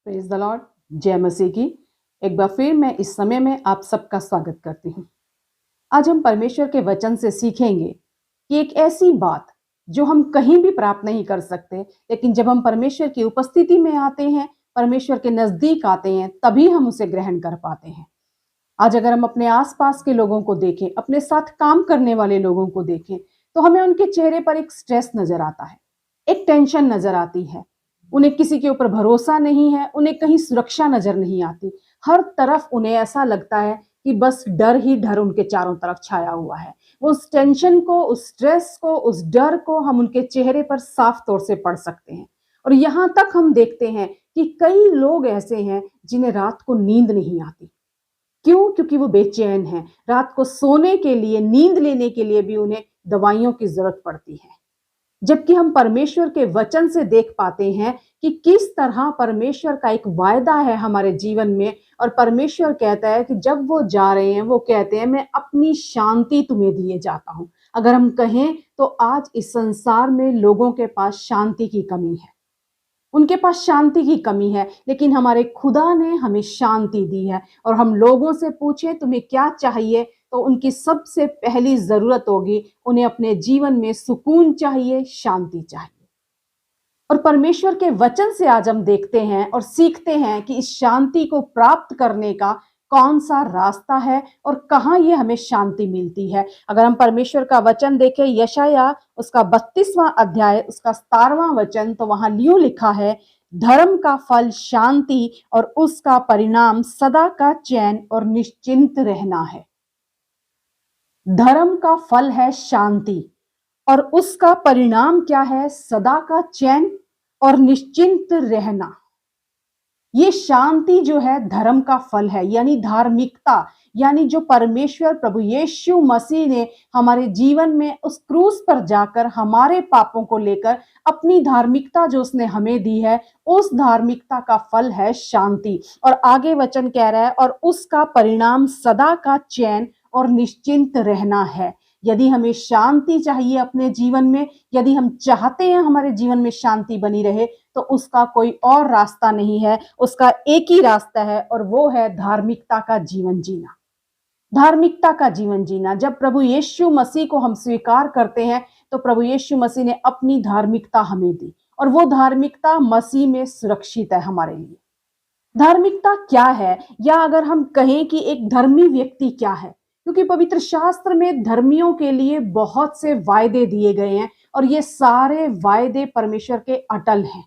Praise the Lord. जय मसीह की। एक बार फिर मैं इस समय में आप सबका स्वागत करती हूँ। आज हम परमेश्वर के वचन से सीखेंगे कि एक ऐसी बात जो हम कहीं भी प्राप्त नहीं कर सकते, लेकिन जब हम परमेश्वर की उपस्थिति में आते हैं, परमेश्वर के नजदीक आते हैं, तभी हम उसे ग्रहण कर पाते हैं। आज अगर हम अपने आसपास के लोगों को देखें, अपने साथ काम करने वाले लोगों को देखें, तो हमें उनके चेहरे पर एक स्ट्रेस नजर आता है, एक टेंशन नजर आती है। उन्हें किसी के ऊपर भरोसा नहीं है, उन्हें कहीं सुरक्षा नजर नहीं आती। हर तरफ उन्हें ऐसा लगता है कि बस डर ही डर उनके चारों तरफ छाया हुआ है। वो उस टेंशन को, उस स्ट्रेस को, उस डर को हम उनके चेहरे पर साफ तौर से पढ़ सकते हैं। और यहाँ तक हम देखते हैं कि कई लोग ऐसे हैं जिन्हें रात को नींद नहीं आती। क्यों? क्योंकि वो बेचैन हैं। रात को सोने के लिए, नींद लेने के लिए भी उन्हें दवाइयों की जरूरत पड़ती है। जबकि हम परमेश्वर के वचन से देख पाते हैं कि किस तरह परमेश्वर का एक वायदा है हमारे जीवन में। और परमेश्वर कहता है कि जब वो जा रहे हैं, वो कहते हैं मैं अपनी शांति तुम्हें दिए जाता हूं। अगर हम कहें तो आज इस संसार में लोगों के पास शांति की कमी है, उनके पास शांति की कमी है, लेकिन हमारे खुदा ने हमें शांति दी है। और हम लोगों से पूछें तुम्हें क्या चाहिए, तो उनकी सबसे पहली जरूरत होगी, उन्हें अपने जीवन में सुकून चाहिए, शांति चाहिए। और परमेश्वर के वचन से आज हम देखते हैं और सीखते हैं कि इस शांति को प्राप्त करने का कौन सा रास्ता है और कहाँ ये हमें शांति मिलती है। अगर हम परमेश्वर का वचन देखें, यशाया उसका 32वां अध्याय उसका 17वां वचन, तो वहां यूं लिखा है, धर्म का फल शांति और उसका परिणाम सदा का चैन और निश्चिंत रहना है। धर्म का फल है शांति और उसका परिणाम क्या है? सदा का चैन और निश्चिंत रहना। ये शांति जो है धर्म का फल है, यानी धार्मिकता, यानी जो परमेश्वर प्रभु यीशु मसीह ने हमारे जीवन में उस क्रूस पर जाकर हमारे पापों को लेकर अपनी धार्मिकता जो उसने हमें दी है, उस धार्मिकता का फल है शांति। और आगे वचन कह रहा है, और उसका परिणाम सदा का चैन और निश्चिंत रहना है। यदि हमें शांति चाहिए अपने जीवन में, यदि हम चाहते हैं हमारे जीवन में शांति बनी रहे, तो उसका कोई और रास्ता नहीं है, उसका एक ही रास्ता है, और वो है धार्मिकता का जीवन जीना। धार्मिकता का जीवन जीना। जब प्रभु यीशु मसीह को हम स्वीकार करते हैं, तो प्रभु यीशु मसीह ने अपनी धार्मिकता हमें दी, और वो धार्मिकता मसीह में सुरक्षित है हमारे लिए। धार्मिकता क्या है, या अगर हम कहें कि एक धर्मी व्यक्ति क्या है, क्योंकि पवित्र शास्त्र में धर्मियों के लिए बहुत से वायदे दिए गए हैं, और ये सारे वायदे परमेश्वर के अटल हैं।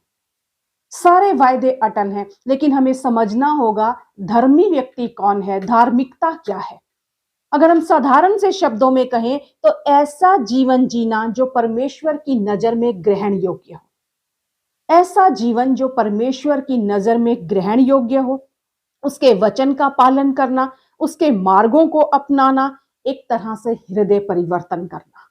सारे वायदे अटल हैं, लेकिन हमें समझना होगा धर्मी व्यक्ति कौन है, धार्मिकता क्या है। अगर हम साधारण से शब्दों में कहें, तो ऐसा जीवन जीना जो परमेश्वर की नजर में ग्रहण योग्य हो। ऐसा जीवन जो परमेश्वर की नजर में ग्रहण योग्य हो, उसके वचन का पालन करना, उसके मार्गों को अपनाना, एक तरह से हृदय परिवर्तन करना।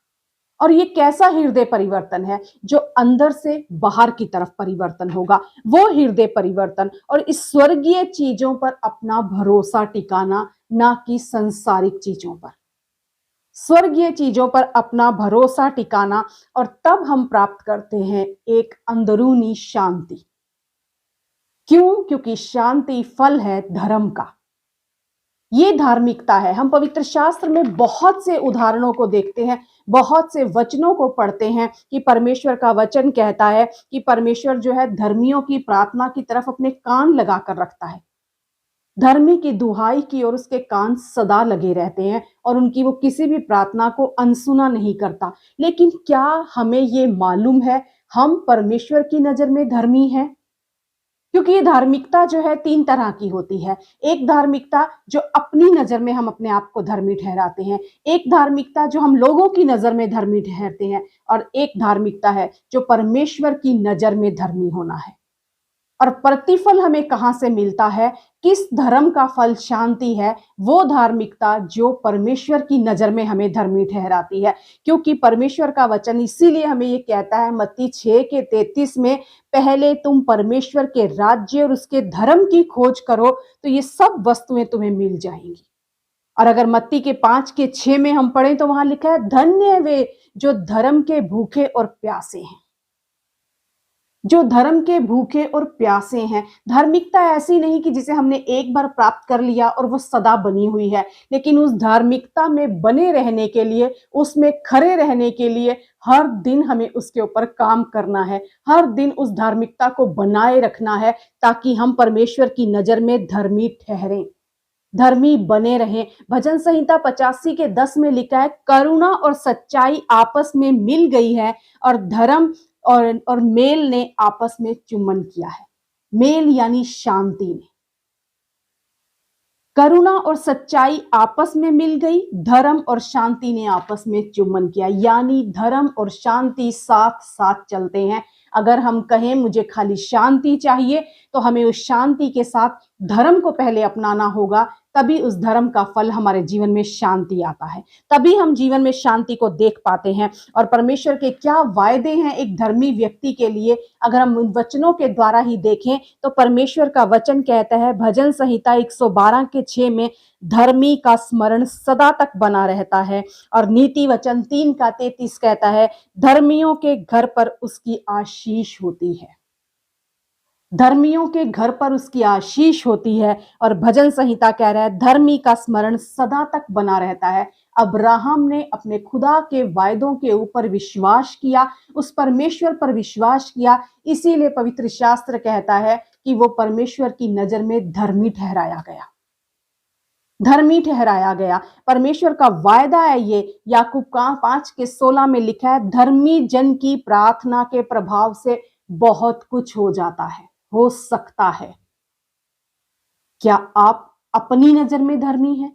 और ये कैसा हृदय परिवर्तन है? जो अंदर से बाहर की तरफ परिवर्तन होगा, वो हृदय परिवर्तन। और इस स्वर्गीय चीजों पर अपना भरोसा टिकाना, ना कि संसारिक चीजों पर। स्वर्गीय चीजों पर अपना भरोसा टिकाना, और तब हम प्राप्त करते हैं एक अंदरूनी शांति। क्यों? क्योंकि शांति फल है धर्म का। ये धार्मिकता है। हम पवित्र शास्त्र में बहुत से उदाहरणों को देखते हैं, बहुत से वचनों को पढ़ते हैं कि परमेश्वर का वचन कहता है कि परमेश्वर जो है धर्मियों की प्रार्थना की तरफ अपने कान लगाकर रखता है। धर्मी की दुहाई की ओर उसके कान सदा लगे रहते हैं, और उनकी वो किसी भी प्रार्थना को अनसुना नहीं करता। लेकिन क्या हमें ये मालूम है हम परमेश्वर की नजर में धर्मी हैं? क्योंकि ये धार्मिकता जो है 3 तरह की होती है। एक धार्मिकता जो अपनी नजर में हम अपने आप को धर्मी ठहराते हैं, एक धार्मिकता जो हम लोगों की नजर में धर्मी ठहरते हैं, और एक धार्मिकता है जो परमेश्वर की नजर में धर्मी होना है। और प्रतिफल हमें कहां से मिलता है? किस धर्म का फल शांति है? वो धार्मिकता जो परमेश्वर की नजर में हमें धर्मी ठहराती है। क्योंकि परमेश्वर का वचन इसीलिए हमें ये कहता है मत्ती 6:33 में, पहले तुम परमेश्वर के राज्य और उसके धर्म की खोज करो, तो ये सब वस्तुएं तुम्हें मिल जाएंगी। और अगर मत्ती के 5:6 में हम पढ़ें, तो वहां लिखा है, धन्य वे जो धर्म के भूखे और प्यासे हैं। जो धर्म के भूखे और प्यासे हैं। धार्मिकता ऐसी नहीं कि जिसे हमने एक बार प्राप्त कर लिया और वो सदा बनी हुई है, लेकिन उस धार्मिकता में बने रहने के लिए, उसमें खरे रहने के लिए हर दिन हमें उसके ऊपर काम करना है। हर दिन उस धार्मिकता को बनाए रखना है ताकि हम परमेश्वर की नज़र में धर्मी ठहरें, धर्मी बने रहें। भजन संहिता 85 के 10 में लिखा है, करुणा और सच्चाई आपस में मिल गई है और धर्म और मेल ने आपस में चुम्बन किया है। मेल यानी शांति ने। करुणा और सच्चाई आपस में मिल गई, धर्म और शांति ने आपस में चुम्बन किया, यानी धर्म और शांति साथ साथ चलते हैं। अगर हम कहें मुझे खाली शांति चाहिए, तो हमें उस शांति के साथ धर्म को पहले अपनाना होगा, तभी उस धर्म का फल हमारे जीवन में शांति आता है, तभी हम जीवन में शांति को देख पाते हैं। और परमेश्वर के क्या वायदे हैं एक धर्मी व्यक्ति के लिए, अगर हम उन वचनों के द्वारा ही देखें तो परमेश्वर का वचन कहता है भजन संहिता 112 के 6 में, धर्मी का स्मरण सदा तक बना रहता है। और नीति वचन 3 का 33 कहता है, धर्मियों के घर पर उसकी आशीष होती है। धर्मियों के घर पर उसकी आशीष होती है। और भजन संहिता कह रहा है, धर्मी का स्मरण सदा तक बना रहता है। अब्राहम ने अपने खुदा के वायदों के ऊपर विश्वास किया, उस परमेश्वर पर विश्वास किया, इसीलिए पवित्र शास्त्र कहता है कि वो परमेश्वर की नजर में धर्मी ठहराया गया, धर्मी ठहराया गया। परमेश्वर का वायदा है ये, याकूब 5 के 16 में लिखा है, धर्मी जन की प्रार्थना के प्रभाव से बहुत कुछ हो जाता है, हो सकता है। क्या आप अपनी नजर में धर्मी हैं,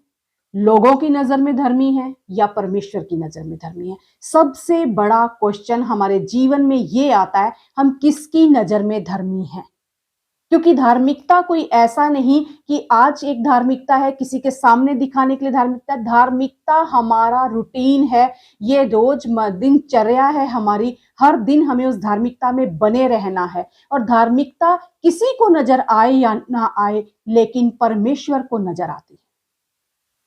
लोगों की नजर में धर्मी हैं, या परमेश्वर की नजर में धर्मी हैं? सबसे बड़ा क्वेश्चन हमारे जीवन में ये आता है, हम किसकी नजर में धर्मी हैं? क्योंकि धार्मिकता कोई ऐसा नहीं कि आज एक धार्मिकता है किसी के सामने दिखाने के लिए धार्मिकता। धार्मिकता हमारा रूटीन है, ये रोज दिनचर्या है हमारी। हर दिन हमें उस धार्मिकता में बने रहना है। और धार्मिकता किसी को नजर आए या ना आए, लेकिन परमेश्वर को नजर आती है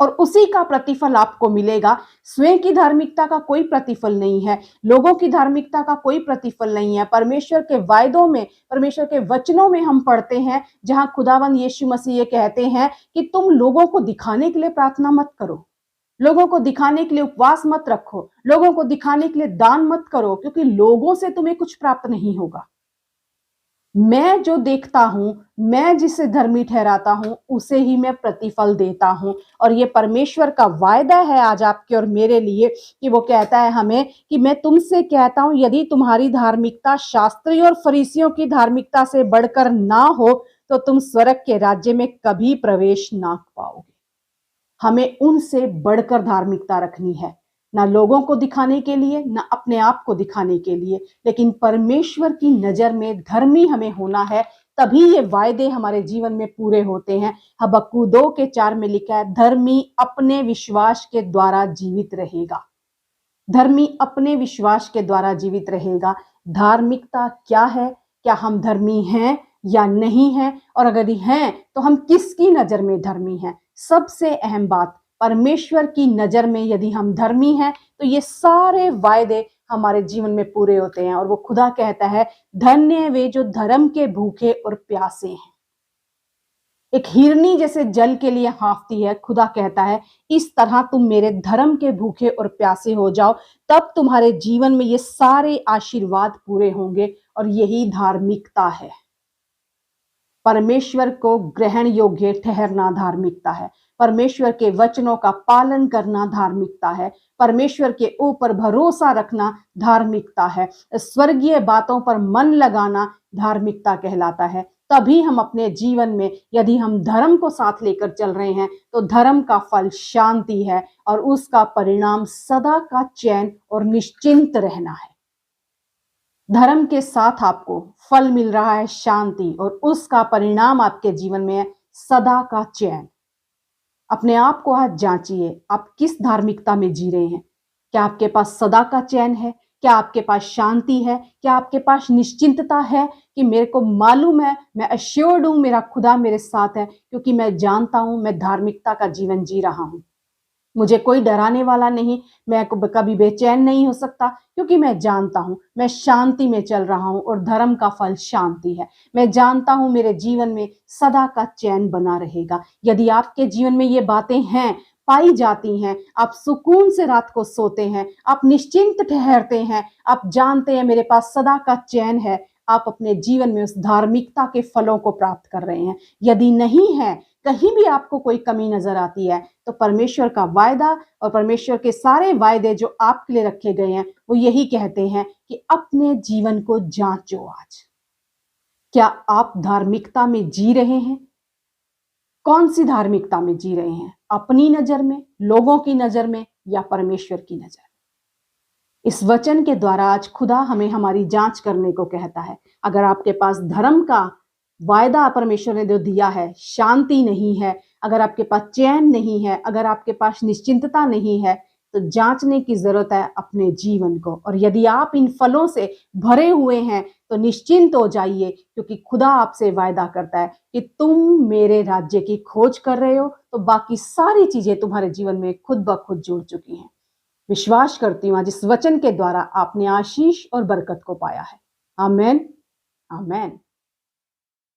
और उसी का प्रतिफल आपको मिलेगा। स्वयं की धार्मिकता का कोई प्रतिफल नहीं है, लोगों की धार्मिकता का कोई प्रतिफल नहीं है। परमेश्वर के वायदों में, परमेश्वर के वचनों में हम पढ़ते हैं, जहां खुदावंद यीशु मसीह ये कहते हैं कि तुम लोगों को दिखाने के लिए प्रार्थना मत करो, लोगों को दिखाने के लिए उपवास मत रखो, लोगों को दिखाने के लिए दान मत करो, क्योंकि लोगों से तुम्हें कुछ प्राप्त नहीं होगा। मैं जो देखता हूं, मैं जिसे धर्मी ठहराता हूं, उसे ही मैं प्रतिफल देता हूं। और ये परमेश्वर का वायदा है आज आपके और मेरे लिए, कि वो कहता है हमें कि मैं तुमसे कहता हूं, यदि तुम्हारी धार्मिकता शास्त्री और फरीसियों की धार्मिकता से बढ़कर ना हो, तो तुम स्वर्ग के राज्य में कभी प्रवेश ना पाओगे। हमें उनसे बढ़कर धार्मिकता रखनी है, ना लोगों को दिखाने के लिए, ना अपने आप को दिखाने के लिए, लेकिन परमेश्वर की नजर में धर्मी हमें होना है। तभी ये वायदे हमारे जीवन में पूरे होते हैं। हबक्कू 2 के 4 में लिखा है, धर्मी अपने विश्वास के द्वारा जीवित रहेगा। धर्मी अपने विश्वास के द्वारा जीवित रहेगा। धार्मिकता क्या है? क्या हम धर्मी हैं या नहीं हैं? और अगर हैं तो हम किसकी नजर में धर्मी हैं? सबसे अहम बात, परमेश्वर की नजर में यदि हम धर्मी हैं तो ये सारे वायदे हमारे जीवन में पूरे होते हैं। और वो खुदा कहता है, धन्य वे जो धर्म के भूखे और प्यासे हैं। एक हिरनी जैसे जल के लिए हाँफती है, खुदा कहता है इस तरह तुम मेरे धर्म के भूखे और प्यासे हो जाओ, तब तुम्हारे जीवन में ये सारे आशीर्वाद पूरे होंगे। और यही धार्मिकता है। परमेश्वर को ग्रहण योग्य ठहरना धार्मिकता है। परमेश्वर के वचनों का पालन करना धार्मिकता है। परमेश्वर के ऊपर भरोसा रखना धार्मिकता है। स्वर्गीय बातों पर मन लगाना धार्मिकता कहलाता है। तभी हम अपने जीवन में, यदि हम धर्म को साथ लेकर चल रहे हैं, तो धर्म का फल शांति है और उसका परिणाम सदा का चैन और निश्चिंत रहना है। धर्म के साथ आपको फल मिल रहा है शांति, और उसका परिणाम आपके जीवन में है सदा का चैन। अपने आप को आज जांचिए, आप किस धार्मिकता में जी रहे हैं? क्या आपके पास सदा का चैन है? क्या आपके पास शांति है? क्या आपके पास निश्चिंतता है कि मेरे को मालूम है, मैं अश्योर्ड हूं, मेरा खुदा मेरे साथ है, क्योंकि मैं जानता हूं मैं धार्मिकता का जीवन जी रहा हूं। मुझे कोई डराने वाला नहीं, मैं कभी बेचैन नहीं हो सकता, क्योंकि मैं जानता हूं मैं शांति में चल रहा हूं और धर्म का फल शांति है। मैं जानता हूं मेरे जीवन में सदा का चैन बना रहेगा। यदि आपके जीवन में ये बातें हैं, पाई जाती हैं, आप सुकून से रात को सोते हैं, आप निश्चिंत ठहरते हैं, आप जानते हैं मेरे पास सदा का चैन है, आप अपने जीवन में उस धार्मिकता के फलों को प्राप्त कर रहे हैं। यदि नहीं है, कहीं भी आपको कोई कमी नजर आती है, तो परमेश्वर का वायदा और परमेश्वर के सारे वायदे जो आपके लिए रखे गए हैं, वो यही कहते हैं कि अपने जीवन को जांचो आज। क्या आप धार्मिकता में जी रहे हैं? कौन सी धार्मिकता में जी रहे हैं? अपनी नजर में, लोगों की नजर में, या परमेश्वर की नजर? इस वचन के द्वारा आज खुदा हमें हमारी जांच करने को कहता है। अगर आपके पास धर्म का वायदा परमेश्वर ने जो दिया है शांति नहीं है, अगर आपके पास चैन नहीं है, अगर आपके पास निश्चिंतता नहीं है, तो जांचने की जरूरत है अपने जीवन को। और यदि आप इन फलों से भरे हुए हैं तो निश्चिंत हो जाइए, क्योंकि खुदा आपसे वायदा करता है कि तुम मेरे राज्य की खोज कर रहे हो, तो बाकी सारी चीजें तुम्हारे जीवन में खुद ब खुद जुड़ चुकी हैं। विश्वास करती हूं आज इस वचन के द्वारा आपने आशीष और बरकत को पाया है। आमेन, आमेन।